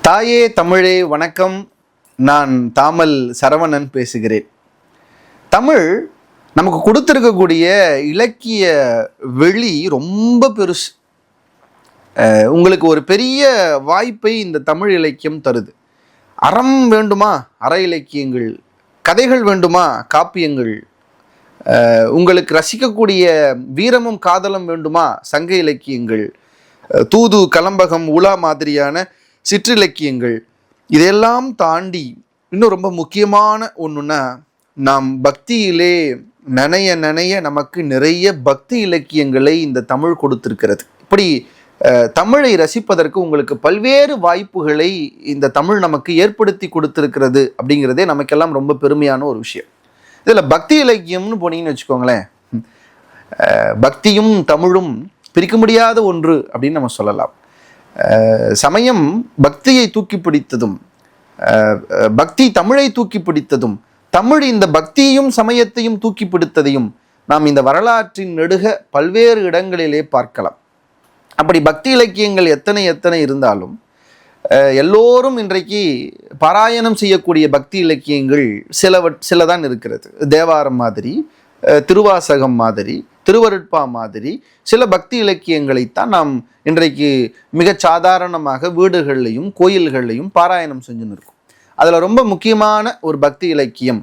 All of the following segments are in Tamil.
தாயே தமிழே வணக்கம். நான் தாமல் சரவணன் பேசுகிறேன். தமிழ் நமக்கு கொடுத்துருக்கக்கூடிய இலக்கிய வெளி ரொம்ப பெருசு. உங்களுக்கு ஒரு பெரிய வாய்ப்பை இந்த தமிழ் இலக்கியம் தருது. அறம் வேண்டுமா, அற இலக்கியங்கள். கதைகள் வேண்டுமா, காப்பியங்கள். உங்களுக்கு ரசிக்கக்கூடிய வீரமும் காதலும் வேண்டுமா, சங்க இலக்கியங்கள். தூது, கலம்பகம், உலா மாதிரியான சிற்றிலக்கியங்கள். இதையெல்லாம் தாண்டி இன்னும் ரொம்ப முக்கியமான ஒன்றுன்னா, நாம் பக்தியிலே நனைய நனைய நமக்கு நிறைய பக்தி இலக்கியங்களை இந்த தமிழ் கொடுத்திருக்கிறது. இப்படி தமிழை ரசிப்பதற்கு உங்களுக்கு பல்வேறு வாய்ப்புகளை இந்த தமிழ் நமக்கு ஏற்படுத்தி கொடுத்திருக்கிறது. அப்படிங்கிறதே நமக்கெல்லாம் ரொம்ப பெருமையான ஒரு விஷயம். இதில் பக்தி இலக்கியம்னு போனீங்கன்னு வச்சுக்கோங்களேன், பக்தியும் தமிழும் பிரிக்க முடியாத ஒன்று அப்படின்னு நம்ம சொல்லலாம். சமயம் பக்தியை தூக்கி பிடித்ததும், பக்தி தமிழை தூக்கி பிடித்ததும், தமிழ் இந்த பக்தியையும் சமயத்தையும் தூக்கி பிடித்ததையும் நாம் இந்த வரலாற்றின் நெடுக பல்வேறு இடங்களிலே பார்க்கலாம். அப்படி பக்தி இலக்கியங்கள் எத்தனை எத்தனை இருந்தாலும் எல்லோரும் இன்றைக்கு பாராயணம் செய்யக்கூடிய பக்தி இலக்கியங்கள் சிலதான் இருக்கிறது. தேவாரம் மாதிரி, திருவாசகம் மாதிரி, திருவருட்பா மாதிரி சில பக்தி இலக்கியங்களைத்தான் நாம் இன்றைக்கு மிக சாதாரணமாக வீடுகள்லையும் கோயில்கள்லையும் பாராயணம் செஞ்சுன்னு இருக்கோம். அதில் ரொம்ப முக்கியமான ஒரு பக்தி இலக்கியம்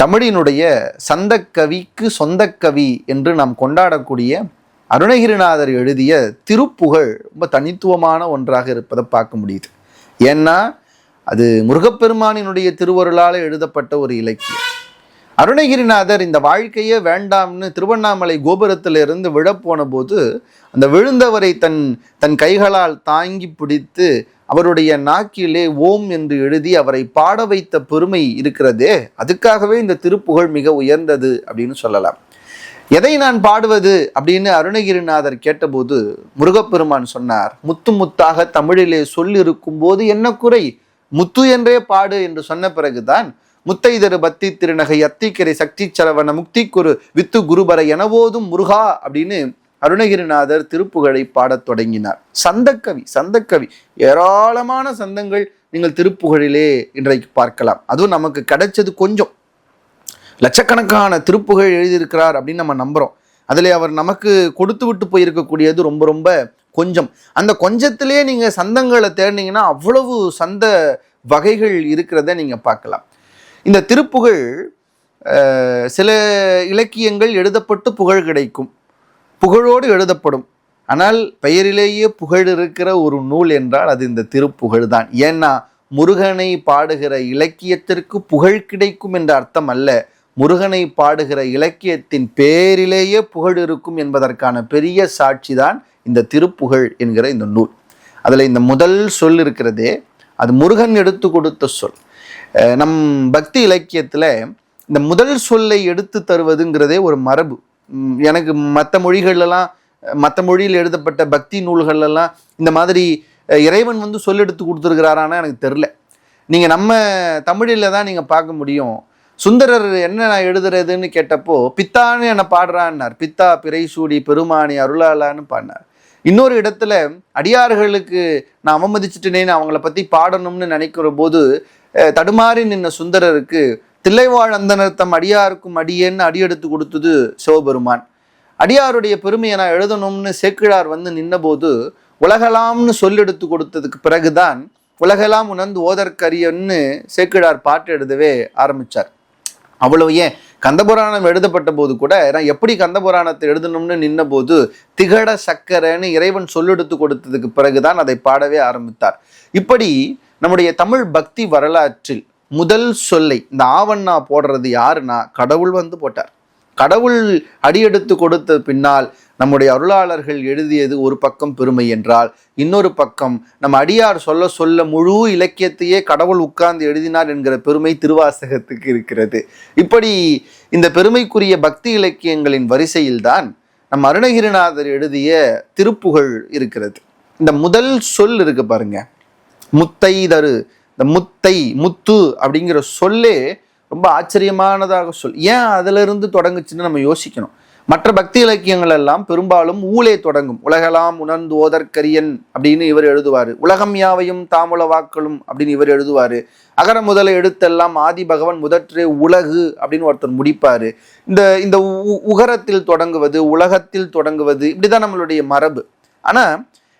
தமிழினுடைய சந்தக்கவிக்கு சொந்தக்கவி என்று நாம் கொண்டாடக்கூடிய அருணகிரிநாதர் எழுதிய திருப்புகழ் ரொம்ப தனித்துவமான ஒன்றாக இருப்பதை பார்க்க முடியுது. ஏன்னா அது முருகப்பெருமானினுடைய திருவருளால் எழுதப்பட்ட ஒரு இலக்கியம். அருணகிரிநாதர் இந்த வாழ்க்கையே வேண்டாம்னு திருவண்ணாமலை கோபுரத்திலிருந்து விழப்போன போது அந்த விழுந்தவரை தன் கைகளால் தாங்கி பிடித்து அவருடைய நாக்கிலே ஓம் என்று எழுதி அவரை பாட வைத்த பெருமை இருக்கிறதே, அதுக்காகவே இந்த திருப்புகழ் மிக உயர்ந்தது அப்படின்னு சொல்லலாம். எதை நான் பாடுவது அப்படின்னு அருணகிரிநாதர் கேட்டபோது முருகப்பெருமான் சொன்னார், முத்து முத்தாக தமிழிலே சொல்லிருக்கும் போது என்ன குறை, முத்து என்றே பாடு என்று சொன்ன பிறகுதான் முத்தைதரு பத்தி திருநகை அத்திக்கரை சக்தி சரவண முக்திக்குரு வித்து குருபர எனவோதும் முருகா அப்படின்னு அருணகிரிநாதர் திருப்புகழை பாடத் தொடங்கினார். சந்தக்கவி ஏராளமான சந்தங்கள் நீங்கள் திருப்புகழிலே இன்றைக்கு பார்க்கலாம். அதுவும் நமக்கு கிடைச்சது கொஞ்சம். லட்சக்கணக்கான திருப்புகழ் எழுதியிருக்கிறார் அப்படின்னு நம்ம நம்புறோம். அதில் அவர் நமக்கு கொடுத்து விட்டு போயிருக்கக்கூடியது ரொம்ப ரொம்ப கொஞ்சம். அந்த கொஞ்சத்திலே நீங்க சந்தங்களை தேடினீங்கன்னா அவ்வளவு சந்த வகைகள் இருக்கிறத நீங்க பார்க்கலாம். இந்த திருப்புகழ் சில இலக்கியங்கள் எழுதப்பட்டு புகழ் கிடைக்கும், புகழோடு எழுதப்படும். ஆனால் பெயரிலேயே புகழ் இருக்கிற ஒரு நூல் என்றால் அது இந்த திருப்புகழ் தான். ஏன்னா முருகனை பாடுகிற இலக்கியத்திற்கு புகழ் கிடைக்கும் என்ற அர்த்தம் அல்ல, முருகனை பாடுகிற இலக்கியத்தின் பேரிலேயே புகழ் இருக்கும் என்பதற்கான பெரிய சாட்சி தான் இந்த திருப்புகழ் என்கிற இந்த நூல். அதில் இந்த முதல் சொல் இருக்கிறதே, அது முருகன் எடுத்து கொடுத்த சொல். நம் பக்தி இலக்கியத்தில் இந்த முதல் சொல்லை எடுத்து தருவதுங்கிறதே ஒரு மரபு. எனக்கு மற்ற மொழியில் எழுதப்பட்ட பக்தி நூல்கள்லாம் இந்த மாதிரி இறைவன் சொல் எடுத்து கொடுத்துருக்கிறாரான்னு எனக்கு தெரில. நீங்கள் நம்ம தமிழில் தான் நீங்கள் பார்க்க முடியும். சுந்தரர் என்ன நான் எழுதுறதுன்னு கேட்டப்போ பித்தான்னு என்னை பாடுறான்னார். பித்தா பிறை சூடி பெருமானி அருளாலான்னு பாடினார். இன்னொரு இடத்துல அடியார்களுக்கு நான் அவமதிச்சுட்டேனேன்னு அவங்கள பற்றி பாடணும்னு நினைக்கிற போது தடுமாறி நின்ன சுந்தரருக்கு தில்லைவாழ் அந்தனர்த்தம் அடியாருக்கும் அடியேன்னு அடியெடுத்து கொடுத்தது சிவபெருமான். அடியாருடைய பெருமையை நான் எழுதணும்னு சேக்கிழார் நின்ன போது உலகலாம்னு சொல்லெடுத்து கொடுத்ததுக்கு பிறகுதான் உலகெல்லாம் உணர்ந்து ஓதற்கரியன்னு சேக்கிழார் பாட்டு எழுதவே ஆரம்பிச்சார். அவ்வளவு ஏன் கந்தபுராணம் எழுதப்பட்ட போது கூட நான் எப்படி கந்தபுராணத்தை எழுதணும்னு நின்ன போது திகட சக்கரன்னு இறைவன் சொல்லெடுத்து கொடுத்ததுக்கு பிறகுதான் அதை பாடவே ஆரம்பித்தார். இப்படி நம்முடைய தமிழ் பக்தி வரலாற்றில் முதல் சொல்லை இந்த ஆவண்ணா போடுறது யாருன்னா கடவுள் போட்டார். கடவுள் அடியெடுத்து கொடுத்த பின்னால் நம்முடைய அருளாளர்கள் எழுதியது ஒரு பக்கம் பெருமை என்றால், இன்னொரு பக்கம் நம்ம அடியார் சொல்ல சொல்ல முழு இலக்கியத்தையே கடவுள் உட்கார்ந்து எழுதினார் என்கிற பெருமை திருவாசகத்துக்கு இருக்கிறது. இப்படி இந்த பெருமைக்குரிய பக்தி இலக்கியங்களின் வரிசையில்தான் நம் அருணகிரிநாதர் எழுதிய திருப்புகழ் இருக்கிறது. இந்த முதல் சொல் இருக்கு பாருங்க, முத்தைதரு. இந்த முத்து அப்படிங்கிற சொல்லே ரொம்ப ஆச்சரியமானதாக சொல். ஏன் அதிலிருந்து தொடங்குச்சுன்னு நம்ம யோசிக்கணும். மற்ற பக்தி இலக்கியங்கள் எல்லாம் பெரும்பாலும் ஊலே தொடங்கும். உலகெல்லாம் உணர்ந்து ஓதற்கரியன் அப்படின்னு இவர் எழுதுவார். உலகம் யாவையும் தாமுல வாக்களும் அப்படின்னு இவர் எழுதுவார். அகர முதல எழுத்தெல்லாம் ஆதி பகவன் முதற்றே உலகு அப்படின்னு ஒருத்தர் முடிப்பாரு. இந்த இந்த உகரத்தில் தொடங்குவது, உலகத்தில் தொடங்குவது, இப்படிதான் நம்மளுடைய மரபு. ஆனா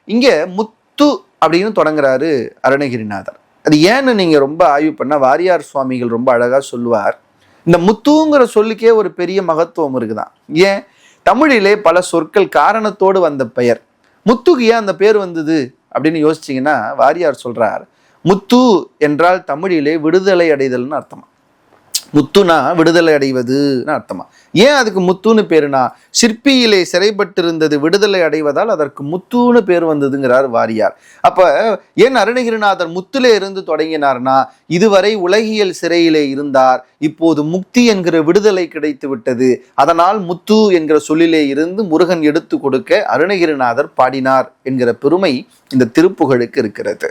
இங்க முத்து அப்படின்னு தொடங்குறாரு அருணகிரிநாதர். அது ஏன்னு நீங்க ரொம்ப ஆய்வு பண்ண வாரியார் சுவாமிகள் ரொம்ப அழகா சொல்லுவார். இந்த முத்துங்கிற சொல்லுக்கே ஒரு பெரிய மகத்துவம் இருக்குதான். ஏன்? தமிழிலே பல சொற்கள் காரணத்தோடு வந்த பெயர். முத்துக்கு ஏன் அந்த பேர் வந்தது அப்படின்னு யோசிச்சிங்கன்னா வாரியார் சொல்றார், முத்து என்றால் தமிழிலே விடுதலை அடைதல்னு அர்த்தமா. முத்துனா விடுதலை அடைவதுன்னு அர்த்தமா. ஏன் அதுக்கு முத்துன்னு பேருனா, சிற்பியிலே சிறைப்பட்டிருந்தது விடுதலை அடைவதால் அதற்கு முத்துன்னு பேர் வந்ததுங்கிறார் வாரியார். அப்ப ஏன் அருணகிரிநாதர் முத்திலே இருந்து தொடங்கினார்னா, இதுவரை உலகியல் சிறையிலே இருந்தார், இப்போது முக்தி என்கிற விடுதலை கிடைத்து விட்டது, அதனால் முத்து என்கிற சொல்லிலே இருந்து முருகன் எடுத்து கொடுக்க அருணகிரிநாதர் பாடினார் என்கிற பெருமை இந்த திருப்புகழுக்கு இருக்கிறது.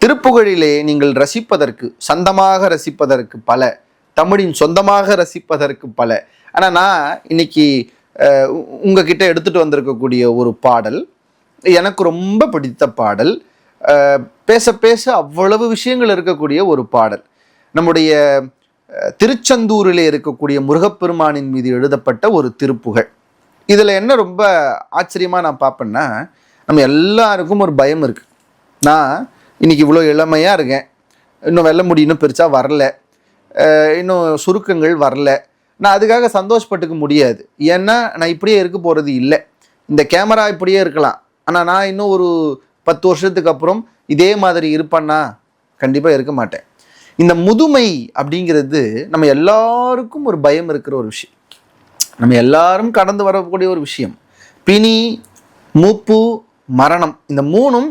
திருப்புகழிலே நீங்கள் ரசிப்பதற்கு, சந்தமாக ரசிப்பதற்கு பல, தமிழின் சொந்தமாக ரசிப்பதற்கு பல. ஆனால் நான் இன்னைக்கு உங்ககிட்ட எடுத்துட்டு வந்திருக்கக்கூடிய ஒரு பாடல் எனக்கு ரொம்ப பிடித்த பாடல். பேச பேச அவ்வளவு விஷயங்கள் இருக்கக்கூடிய ஒரு பாடல். நம்முடைய திருச்செந்தூரிலே இருக்கக்கூடிய முருகப்பெருமானின் மீது எழுதப்பட்ட ஒரு திருப்புகழ். இதில் என்ன ரொம்ப ஆச்சரியமாக நான் பார்ப்பேன்னா, நம்ம எல்லாருக்கும் ஒரு பயம் இருக்குது. நான் இன்னைக்கு இவ்வளோ இளமையாக இருக்கேன், இன்னும் வெல்ல முடியும் பெருசாக வரல, இன்னும் சுருக்கங்கள் வரல, நான் அதுக்காக சந்தோஷப்பட்டுக்க முடியாது. ஏன்னா நான் இப்படியே இருக்க போகிறது இல்லை. இந்த கேமரா இப்படியே இருக்கலாம், ஆனால் நான் இன்னும் ஒரு 10 வருஷத்துக்கு அப்புறம் இதே மாதிரி இருப்பேன்னா கண்டிப்பாக இருக்க மாட்டேன். இந்த முதுமை அப்படிங்கிறது நம்ம எல்லாருக்கும் ஒரு பயம் இருக்கிற ஒரு விஷயம். நம்ம எல்லாரும் கடந்து வரக்கூடிய ஒரு விஷயம். பிணி, மூப்பு, மரணம், இந்த மூணும்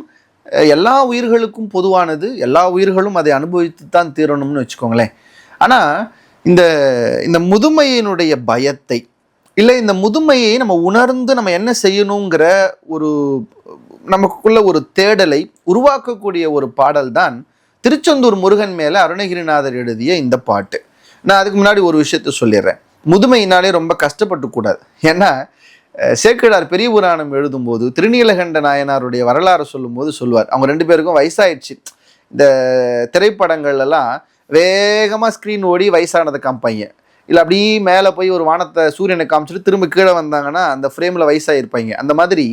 எல்லா உயிர்களுக்கும் பொதுவானது. எல்லா உயிர்களும் அதை அனுபவித்து தான் தீரணும்னு வச்சுக்கோங்களேன். ஆனால் இந்த இந்த முதுமையினுடைய பயத்தை, இல்லை இந்த முதுமையை நம்ம உணர்ந்து நம்ம என்ன செய்யணுங்கிற ஒரு நமக்குள்ள ஒரு தேடலை உருவாக்கக்கூடிய ஒரு பாடல் தான் திருச்செந்தூர் முருகன் மேலே அருணகிரிநாதர் எழுதிய இந்த பாட்டு. நான் அதுக்கு முன்னாடி ஒரு விஷயத்த சொல்லிடுறேன். முதுமையினாலே ரொம்ப கஷ்டப்பட்டு கூடாது. ஏன்னா சேக்கிழார் பெரிய புராணம் எழுதும்போது திருநீலகண்ட நாயனாருடைய வரலாறு சொல்லும்போது சொல்லுவார், அவங்க 2 பேருக்கும் வயசாயிடுச்சு. இந்த திரைப்படங்கள்லாம் வேகமாக ஸ்க்ரீன் ஓடி வயசானதை காமிப்பாங்க, இல்லை அப்படியே மேலே போய் ஒரு வானத்தை சூரியனை காமிச்சிட்டு திரும்ப கீழே வந்தாங்கன்னா அந்த ஃப்ரேமில் வயசாகிருப்பாங்க. அந்த மாதிரி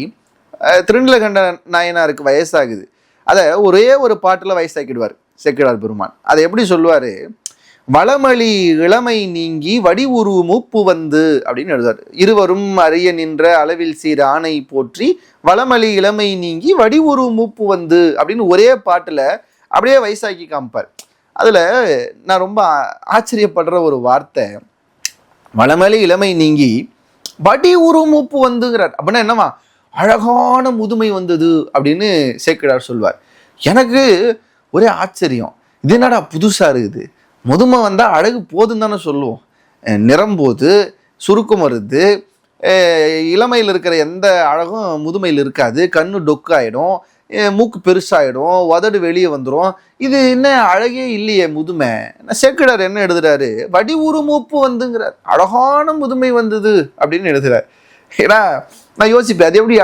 திருநீலகண்ட நாயனாருக்கு வயசாகுது, அதை ஒரே ஒரு பாட்டில் வயசாக்கிடுவார் சேக்கிழார் பெருமான். அதை எப்படி சொல்லுவார், வளமளி இளமை நீங்கி வடி உரு மூப்பு வந்து அப்படின்னு எழுதுவார். இருவரும் அறிய நின்ற அளவில் சீர் ஆணை போற்றி வளமளி இளமை நீங்கி வடி உரு மூப்பு வந்து அப்படின்னு ஒரே பாட்டில் அப்படியே வயசாக்கி காமிப்பார். அதில் நான் ரொம்ப ஆச்சரியப்படுற ஒரு வார்த்தை, வளமளி இளமை நீங்கி வடி உரு மூப்பு வந்துங்கிறார். அப்படின்னா என்னவா, அழகான முதுமை வந்தது அப்படின்னு சேக்கிழார் சொல்வார். எனக்கு ஒரே ஆச்சரியம், இது என்னடா புதுசாக இருக்குது, முதுமை வந்தால் அழகு போதுன்னு தானே சொல்லுவோம். நிறம் போது, சுருக்கம் வருது, இளமையில் இருக்கிற எந்த அழகும் முதுமையில் இருக்காது, கண்ணு டொக்காயிடும், மூக்கு பெருசாகிடும், உதடு வெளியே வந்துடும், இது என்ன அழகே இல்லையே முதுமை. சேக்கிழார் என்ன எழுதுறாரு, வடி உரு மூப்பு வந்துங்கிறார், அழகான முதுமை வந்தது அப்படின்னு எழுதுறார். ஏன்னா நான் யோசிப்பேன், அது எப்படி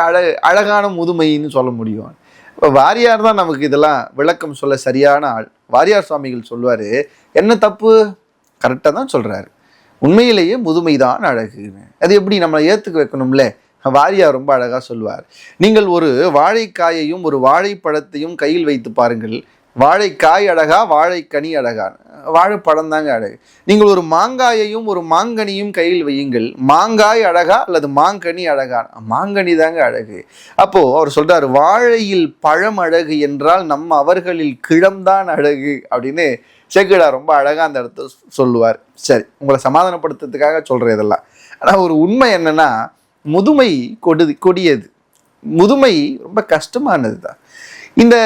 அழகான முதுமைன்னு சொல்ல முடியும். இப்போ வாரியார் தான் நமக்கு இதெல்லாம் விளக்கம் சொல்ல சரியான ஆள். வாரியார் சுவாமிகள் சொல்லுவார், என்ன தப்பு, கரெக்டாக தான் சொல்கிறாரு, உண்மையிலேயே முதுமை தான் அழகு. அது எப்படி நம்மளை ஏற்றுக்க வைக்கணும்ல. வாரியார் ரொம்ப அழகாக சொல்லுவார், நீங்கள் ஒரு வாழைக்காயையும் ஒரு வாழைப்பழத்தையும் கையில் வைத்து பாருங்கள், வாழைக்காய் அழகா வாழைக்கனி அழகா, வாழைப்பழம் தாங்க அழகு. நீங்கள் ஒரு மாங்காயையும் ஒரு மாங்கனியும் கையில் வையுங்கள், மாங்காய் அழகா அல்லது மாங்கனி அழகா, மாங்கனி தாங்க அழகு. அப்போ அவர் சொல்றாரு, வாழையில் பழம் அழகு என்றால் நம்ம அவர்களில் கிழம்தான் அழகு அப்படின்னு சேக்கிழார் ரொம்ப அழகா அந்த இடத்த சொல்லுவார். சரி, உங்களை சமாதானப்படுத்துறதுக்காக சொல்றேன் இதெல்லாம். ஆனால் ஒரு உண்மை என்னன்னா, முதுமை கொடியது, முதுமை ரொம்ப கஷ்டமானது தான். இந்த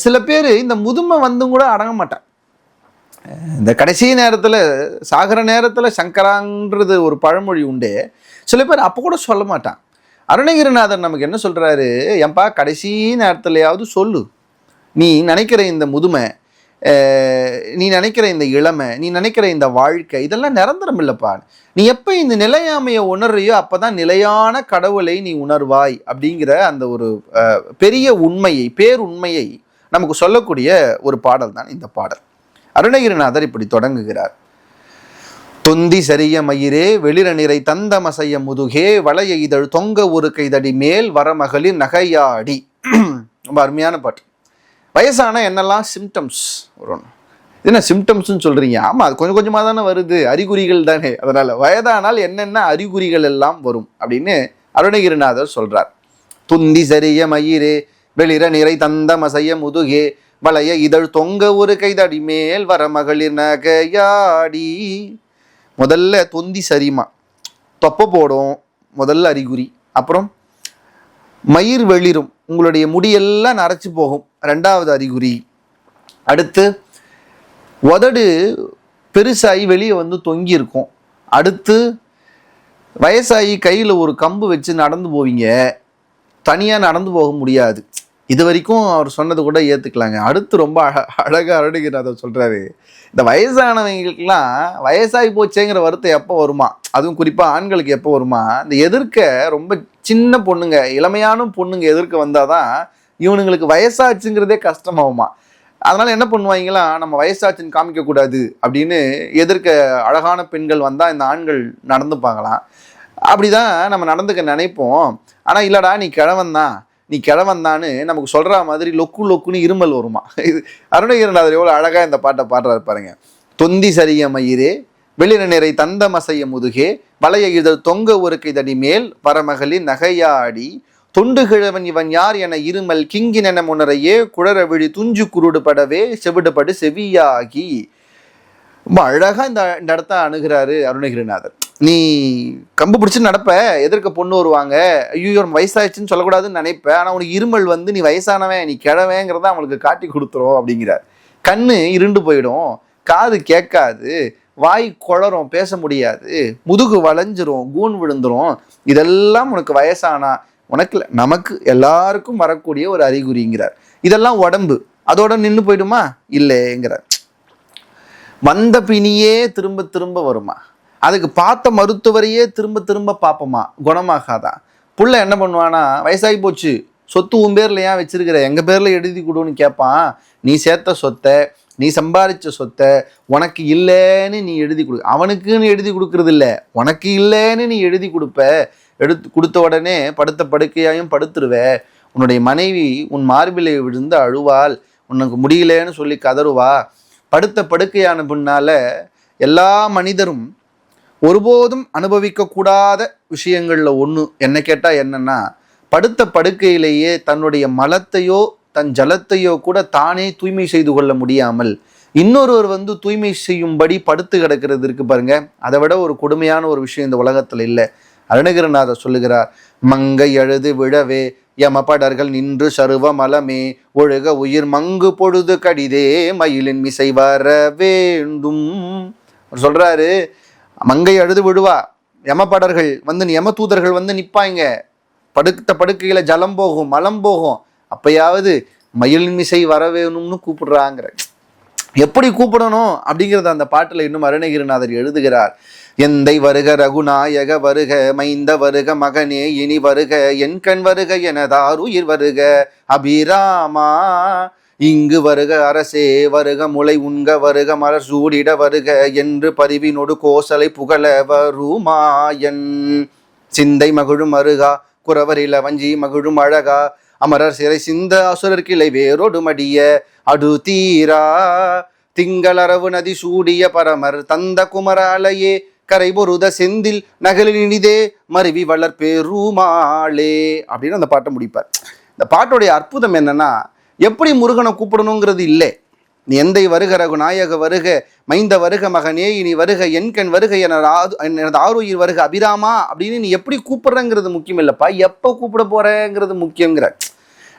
சில பேர் இந்த முதுமை வந்தும் கூட அடங்க மாட்டான். இந்த கடைசி நேரத்தில் சாகிற நேரத்தில் சங்கரான்றது ஒரு பழமொழி உண்டு. சில பேர் அப்போ கூட சொல்ல மாட்டான். அருணகிரிநாதர் நமக்கு என்ன சொல்கிறாரு, ஏன்பா கடைசி நேரத்துலையாவது சொல்லு, நீ நினைக்கிற இந்த முதுமை நீ நினைக்கிற இந்த இளமை, நீ நினைக்கிற இந்த வாழ்க்கை, இதெல்லாம் நிரந்தரம் இல்லைப்பா. நீ எப்போ இந்த நிலையாமையை உணர்றியோ அப்போதான் நிலையான கடவுளை நீ உணர்வாய் அப்படிங்கிற அந்த ஒரு பெரிய உண்மையை, பேருண்மையை நமக்கு சொல்லக்கூடிய ஒரு பாடல் தான் இந்த பாடல். அருணகிரிநாதர் இப்படி தொடங்குகிறார். தொந்தி சரிய மயிரே வெளிர நிறை தந்தமசைய முதுகே வளைய இதழ் தொங்க ஒரு கைதடி மேல் வரமகளின் நகையாடி. ரொம்ப அருமையான பாட்டு. வயசான என்னெல்லாம் சிம்டம்ஸ் வரும்? என்ன சிம்டம்ஸ்ன்னு சொல்றீங்க? ஆமா, அது கொஞ்சம் கொஞ்சமாக தானே வருது, அறிகுறிகள் தானே. அதனால வயதானால் என்னென்ன அறிகுறிகள் எல்லாம் வரும் அப்படின்னு அருணகிரிநாதர் சொல்றார். துந்தி சரிய மயிரே வெளிர நிறை தந்தமசைய முதுகே வளைய இதழ் தொங்க ஒரு கைதடி மேல் வர மகளிர் நகையாடி. முதல்ல தொந்தி சரிமா, தொப்பை போடும், முதல்ல அறிகுறி. அப்புறம் மயிர் வெளிரும், உங்களுடைய முடியெல்லாம் நரைச்சி போகும், ரெண்டாவது அறிகுறி. அடுத்து உதடு பெருசாகி வெளியே வந்து தொங்கி இருக்கும். அடுத்து வயசாகி கையில் ஒரு கம்பு வச்சு நடந்து போவீங்க, தனியாக நடந்து போக முடியாது. இது வரைக்கும் அவர் சொன்னது கூட ஏற்றுக்கலாங்க. அடுத்து ரொம்ப அழகாக அருணகிரிநாதர் சொல்கிறாரு, இந்த வயசானவங்களுக்கெல்லாம் வயசாகி போச்சேங்கிற வருத்தம் எப்போ வருமா, அதுவும் குறிப்பாக ஆண்களுக்கு எப்போ வருமா, இந்த எதிர்க்க ரொம்ப சின்ன பொண்ணுங்க, இளமையான பொண்ணுங்க எதிர்க்க வந்தால் தான் இவனுங்களுக்கு வயசாச்சுங்கிறதே கஷ்டமாகுமா. அதனால் என்ன பண்ணுவாங்களாம், நம்ம வயசாச்சுன்னு காமிக்கக்கூடாது அப்படின்னு எதிர்க்க அழகான பெண்கள் வந்தால் இந்த ஆண்கள் நடந்துப்பாங்களாம். அப்படி தான் நம்ம நடந்துக்க நினைப்போம். ஆனால் இல்லைடா நீ கிழவன்தான்னு நமக்கு சொல்கிற மாதிரி லொக்குன்னு இருமல் வருமா. இது அருணகிரிநாதர் எவ்வளோ அழகாக இந்த பாட்டை பாடுறாரு பாருங்க. தொந்தி சரிய மயிரே வெளிர நிறை தந்தமசைய முதுகே வளைய இதழ் தொங்க ஒரு கைதடி மேல் வரமகளின் நகையாடி தொண்டு கிழவன் இவன் யார் என இருமல் கிங்கினென முன்னரையே குழற விழி துஞ்சு குருடு படவே செவிடுபடு செவியாகி. ரொம்ப அழகா இந்த இடத்த அணுகிறாரு அருணகிரிநாதர். நீ கம்பு பிடிச்சி நடப்ப, எதிர்க்க பொண்ணு வருவாங்க, ஐயோ வயசாயிடுச்சுன்னு சொல்லக்கூடாதுன்னு நினைப்ப, ஆனால் உனக்கு இருமல் வந்து நீ வயசானவன், நீ கிழவேங்கிறத அவங்களுக்கு காட்டி கொடுத்துரும் அப்படிங்கிறார். கண்ணு இருண்டு போயிடும், காது கேட்காது, வாய் குளரும், பேச முடியாது, முதுகு வளைஞ்சிரும், கூன் விழுந்துரும். இதெல்லாம் உனக்கு வயசானா, உனக்கு நமக்கு எல்லாருக்கும் வரக்கூடிய ஒரு அறிகுறிங்கிறார். இதெல்லாம் உடம்பு, அதோட நின்று போயிடுமா? இல்லைங்கிறார். வந்த பிணியே திரும்ப திரும்ப வருமா, அதுக்கு பார்த்த மருத்துவரையே திரும்ப திரும்ப பார்ப்போமா, குணமாகாதான். புள்ள என்ன பண்ணுவானா, வயசாகி போச்சு, சொத்து உன் பேர்ல ஏன் வச்சிருக்கிற, எங்க பேர்ல எழுதி கொடுன்னு கேட்பான். நீ சேர்த்த சொத்தை, நீ சம்பாதிச்ச சொத்தை உனக்கு இல்லைன்னு நீ எழுதி கொடு, அவனுக்குன்னு எழுதி கொடுக்கறது இல்லை, உனக்கு இல்லைன்னு நீ எழுதி கொடுத்த உடனே படுத்த படுக்கையாயும் படுத்துருவ. உன்னுடைய மனைவி உன் மார்பிலை விழுந்து அழுவாள், உனக்கு முடியலன்னு சொல்லி கதறுவா. படுத்த படுக்கையான பின்னால எல்லா மனிதரும் ஒருபோதும் அனுபவிக்க கூடாத விஷயங்கள்ல ஒன்று என்ன கேட்டா என்னன்னா, படுத்த படுக்கையிலேயே தன்னுடைய மலத்தையோ தன் ஜலத்தையோ கூட தானே தூய்மை செய்து கொள்ள முடியாமல் இன்னொருவர் வந்து தூய்மை செய்யும்படி படுத்து கிடக்கிறது இருக்கு பாருங்க. அதை விட ஒரு கொடுமையான ஒரு விஷயம் இந்த உலகத்துல இல்லை. அருணகிரிநாதர் சொல்லுகிறார், மங்கை அழுது விழவே யமபடர்கள் நின்று சருவ மலமே ஒழுக உயிர் மங்கு பொழுது கடிதே மயிலின் மிசை வர வேண்டும் சொல்றாரு. மங்கை அழுது விடுவா, யமபடர்கள் வந்து யம தூதர்கள் வந்து நிற்பாங்க, படுத்த படுக்கையில ஜலம் போகும், மலம் போகும், அப்பயாவது மயிலின் மிசை வர வேணும்னு கூப்பிடுறாங்கிற. எப்படி கூப்பிடணும் அப்படிங்கிறத அந்த பாட்டில் இன்னும் அருணகிரிநாதர் எழுதுகிறார். எந்தை வருக ரகுநாயக வருக மைந்த வருக மகனே இனி வருக என் கண் வருக எனதாருயிர் வருக அபிராமா இங்கு வருக அரசே வருக முளை உண்க வருக மலர் சூடிட வருக என்று பரிவினொடு கோசலை புகழ வருமாயன் சிந்தை மகிழும் அருகா குறவரில வஞ்சி மகிழும் அழகா அமரர் சிறை சிந்த அசுரர் கிளை வேரோடு மடிய அடு தீரா திங்களரவு நதி சூடிய பரமர் தந்த குமர அலையே கரை பொருத செந்தில் நகலினிதே மருவி வளர் பெருமாளே அப்படின்னு அந்த பாட்டை முடிப்பார். இந்த பாட்டுடைய அற்புதம் என்னன்னா, எப்படி முருகனை கூப்பிடணுங்கிறது இல்லை. நீ எந்தை வருக ரகு நாயக வருக மைந்த வருக மகனே இனி வருக என்கண் வருக எனது ஆருயிர் வருக அபிராமா அப்படின்னு நீ எப்படி கூப்பிடுறங்கிறது முக்கியம் இல்லைப்பா, எப்போ கூப்பிட போறேங்கிறது முக்கியங்கிற.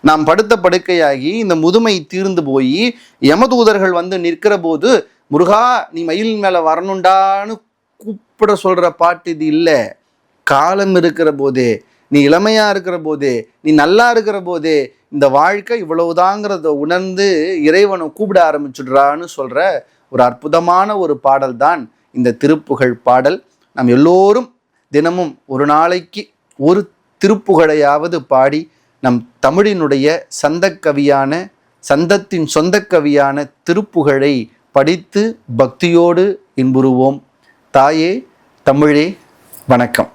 நாம் படுத்த படுக்கையாகி இந்த முதுமை தீர்ந்து போய் யமதூதர்கள் வந்து நிற்கிற போது முருகா நீ மயிலின் மேல வரணுண்டான்னு கூப்பிட சொல்ற பாட்டு இது இல்லை. காலம் இருக்கிற போதே நீ இளமையாக இருக்கிற போதே, நீ நல்லா இருக்கிற போதே இந்த வாழ்க்கை இவ்வளவுதாங்கிறத உணர்ந்து இறைவனை கூப்பிட ஆரம்பிச்சுடுறான்னு சொல்கிற ஒரு அற்புதமான ஒரு பாடல் தான் இந்த திருப்புகழ் பாடல். நாம் எல்லோரும் தினமும் ஒரு நாளைக்கு ஒரு திருப்புகழையாவது பாடி நம் தமிழினுடைய சந்தக்கவியான, சந்தத்தின் சொந்தக்கவியான திருப்புகழை படித்து பக்தியோடு இன்புறுவோம். தாயே தமிழே வணக்கம்.